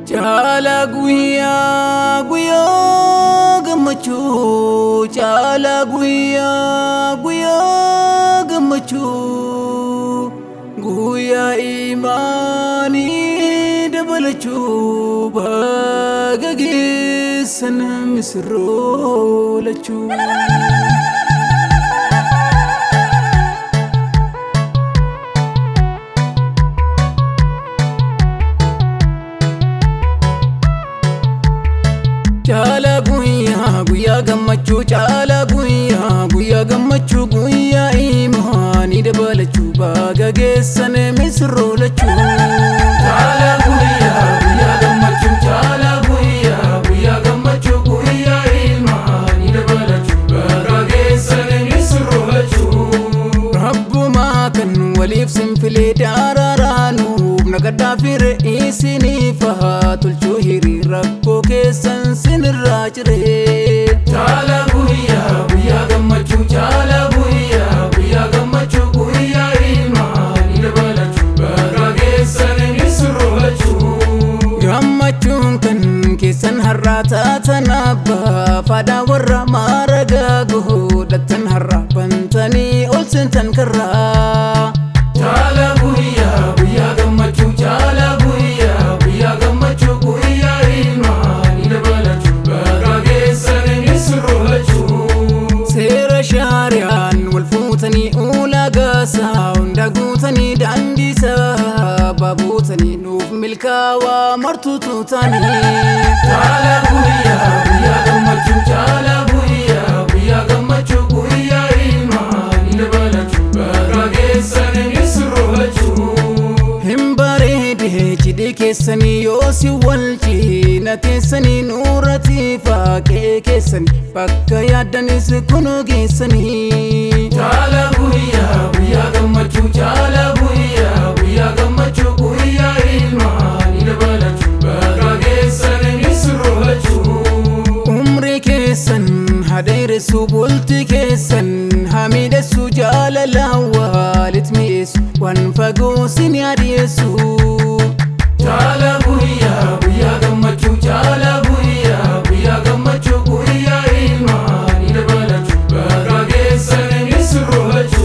Chala guya guya gamachu, chala guya guya gamachu, guya imani dabalachu, bagagisan misrolachu. Chala guya gamachu, chala guya gamachu, guya imani dabalachu, bagagisan misrolachu. Chala guya gamachu, chala guya gamachu, guya imani dabalachu, bagagisan misrolachu. Rabbu makan walif simfile dararanu, nagadafir isini fahatul chuhiri rakko kesan sinirajre. Chala guya gamachu, chala guya gamachu, guya imani dabalachu, bagagisan misrolachu. Gamachun kan kesan harrata tanabba, fada warra maraga guhudatan harra bantani olsentan karra. Chala guya gamachu, chala guya gamachu, guya imani dabalachu, bagagisan misrolachu. Sera sharian walfutani ula gasa, undagutani dandisa, babutani nuf milkawa martututani. Chala guya gamachu, chala guya gamachu, guya imani dabalachu, bagagisan misrolachu. Himbarede chide kesani yosi walchi, na tesani nurati faake kesani, bakka yadanis kunu gesani. Chala guya gamachu, chala guya gamachu, guya imani dabalachu, bagagisan misrolachu. Umri kesan hadaire subulti kesan, hamide su jalala walit miyesu, wan fago sinyadi yesu. Chala guya gamachu, chala guya gamachu, guya imani dabalachu, bagagisan misrolachu.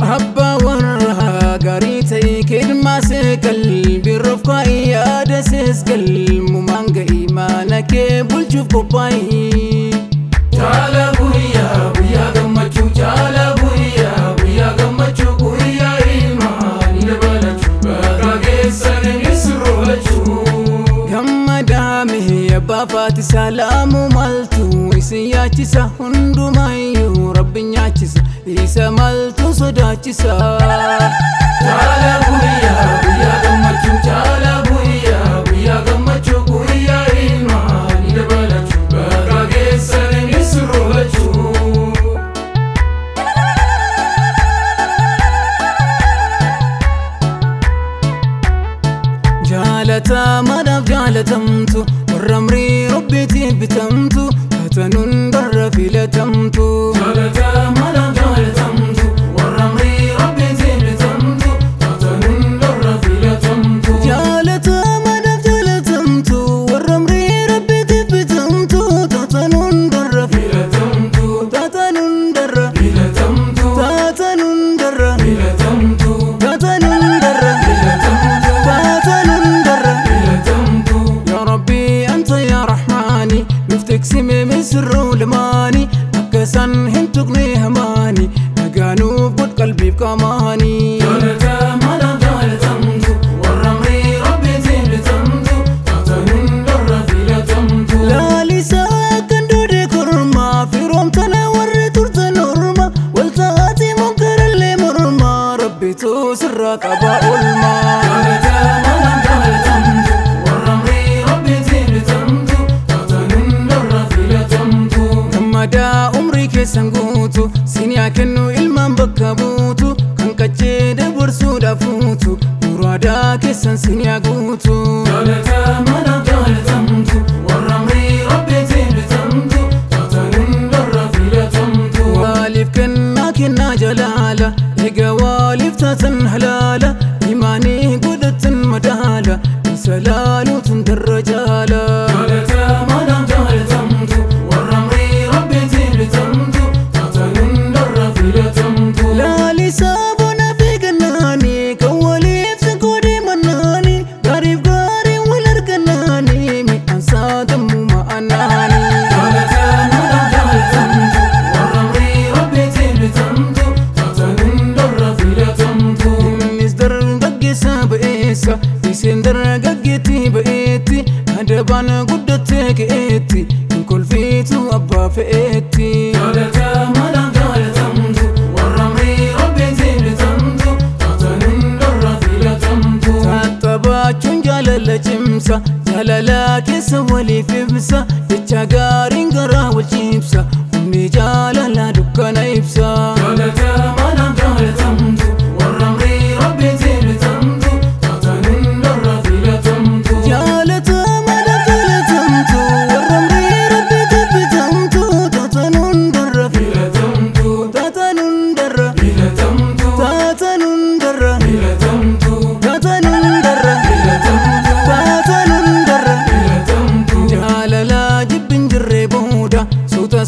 Abba warra garita kidma sekal, birrufqa iyada seskal, mumanga imana ke bulchuf kopai. Chala guya gamachu, chala guya gamachu, guya imani dabalachu, bagagisan misrolachu. Gammadame abbafati salamu maltu, isin yaachisa hundumayu rabbin yaachisa, isa maltu sodaachisa. Chala guya gamachu, chala guya gamachu, guya imani dabalachu, bagagisan misrolachu. Jalata madaf jalatamtu, warramri rabbiti bitamtu, tatanun darra filatamtu. Jalata madaf jalatamtu, warramri rabbiti bitamtu, tatanun darra filatamtu. Jalata madaf jalatamtu, warramri rabbiti bitamtu, tatanun darra filatamtu, tatanun darra filatamtu, tatanun darra filatamtu, tatanun darra filatamtu, tatanun darra filatamtu. Ya Rabbi anta ya Rahmani, nuftiqsim misru limani, akkasan hintuqni hamani, naganu qud qalbi kamani. Jalata madaf jalatamtu, warramri rabbiti bitamtu, tatanun darra filatamtu. Lalisa kandude kurma, firom tana warri turtan urma, waltaati munkaralle murma, rabbitu sirra qaba ulma. Jalata madaf jalatamtu, warramri rabbiti bitamtu, tatanun darra filatamtu. Gammada umri kesan guutu, siniyaa kennu ilmaan bakka buutu, kan qaccee dabarsuu dhaafuutu, muraadaa kesan siniyaa guutu. Jalata madaf jalatamtu, warramri rabbiti bitamtu, tatanun darra filatamtu. Waliif kennaa jalaala, eega waliif taatan halaala, imaanii godhatan madaala. سلالو تندر جالا جالتا مدام جالتمتو والرمري ربيتي بتمتو تاتنون در فيلتمتو لا لسابنا في قناني كولي بسكودي مناني قريب قاري والارقناني من أنسى دمو ما أناني جالتا مدام جالتمتو والرمري ربيتي بتمتو تاتنون در فيلتمتو نزدر ققي سابئيسا سندر ققيتي بقيتي هدبان قدتي كئتي كل فيتو أبا فئتي جالتا مدام جالتمتو والرمري ربيتي بتمتو تاتنون در فيلتمتو تاتباچون جاللا جمسا جاللا كيس ولي فبسا يتشاقارين قرا والجيبسا أمي جاللا دكنا يبسا جالتا مدام جالتمتو والرمري ربيتي بتمتو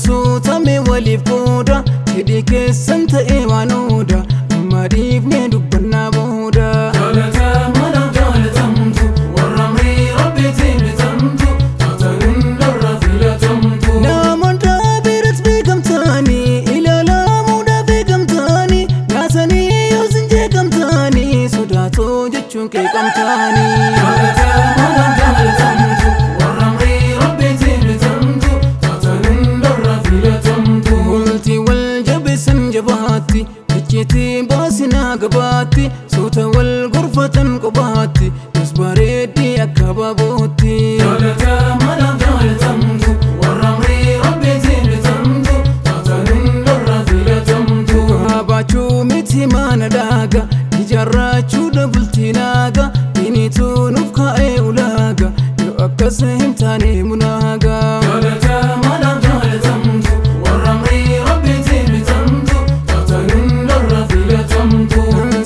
Suuta me waliif booda hidhii keessan ta'ee waan ooda maaliif mee dubbanna booda jaalata madaam jaalatamtu warramrii rabbiitii bitamtu taatanuun darra filatamtu namoota biratti beekamtaanii ilaalamuudhaaf beekamtaanii nyaatanii yoo sin jeekamtaanii sodaatoo jechuun qeeqamtaanii jaalata madaam jaalatamtu warramrii rabbiitii bitamtu جباتي بجيتي باسنا قباتي صوت والغرفة قباتي يصبريدي أكبابوتي جالتا مدام جالتمتو والرمري ربيتي بتمتو تاتنون در فيلتمتو هاباچو ميتي ما نداغا يجراچو دبلتي ناغا بينيتو نفكا اي اولاغا يو أكسهم تاني مناغا جالتا مدام جالتمتو والرمري ربيتي بتمتو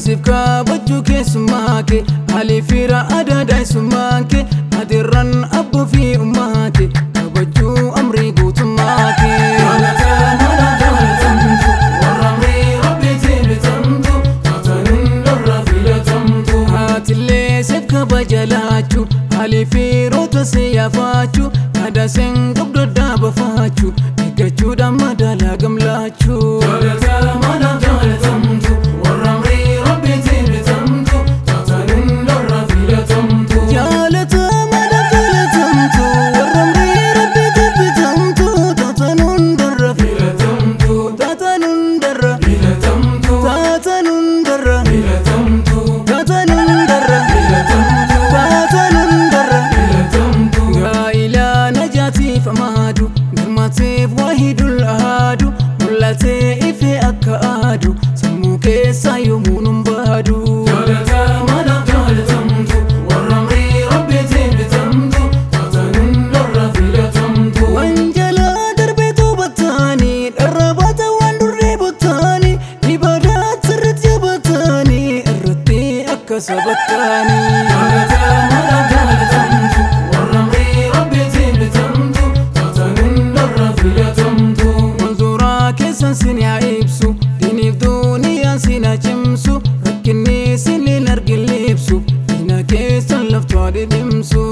sifka baju ke sumake hali fira ada dai sumake adiran abu fi umake baju amri gutumake jaalata madaam jaalatamtu warramri rabbiti bitamtu taatanun darra filatamtu hatille sifka bajalachu hali firota siyafachu ada sen qabdo dabafachu egachu damma dala gamlachu jaalata madaam jaalatamtu warramri ربيتي بتمتو تاتنون در فيلتمتو جالتا مدام جالتمتو والرمري ربيتي بتمتو تاتنون در فيلتمتو تاتنون در فيلتمتو تاتنون در فيلتمتو تاتنون در فيلتمتو تاتنون در فيلتمتو يا إلى نجاتي فمادو نرماتي واحد الأحد ملتي إفي أكادو سمو كيسا يومون جالتا مدام جالتمتو والرمري ربيتي بتمتو تاتنون در فيلتمتو وانجلا دربيتو بطاني الرباط واندري بطاني إبادات سرت يبطاني الرتي أكس بطاني جالتا مدام جالتمتو والرمري ربيتي بتمتو تاتنون در فيلتمتو منظورا كيسا سنيا إبسو ديني بدوني سينا جمسو كني سنين أرجل لبسو هنا كيس اللفت وادي دمسو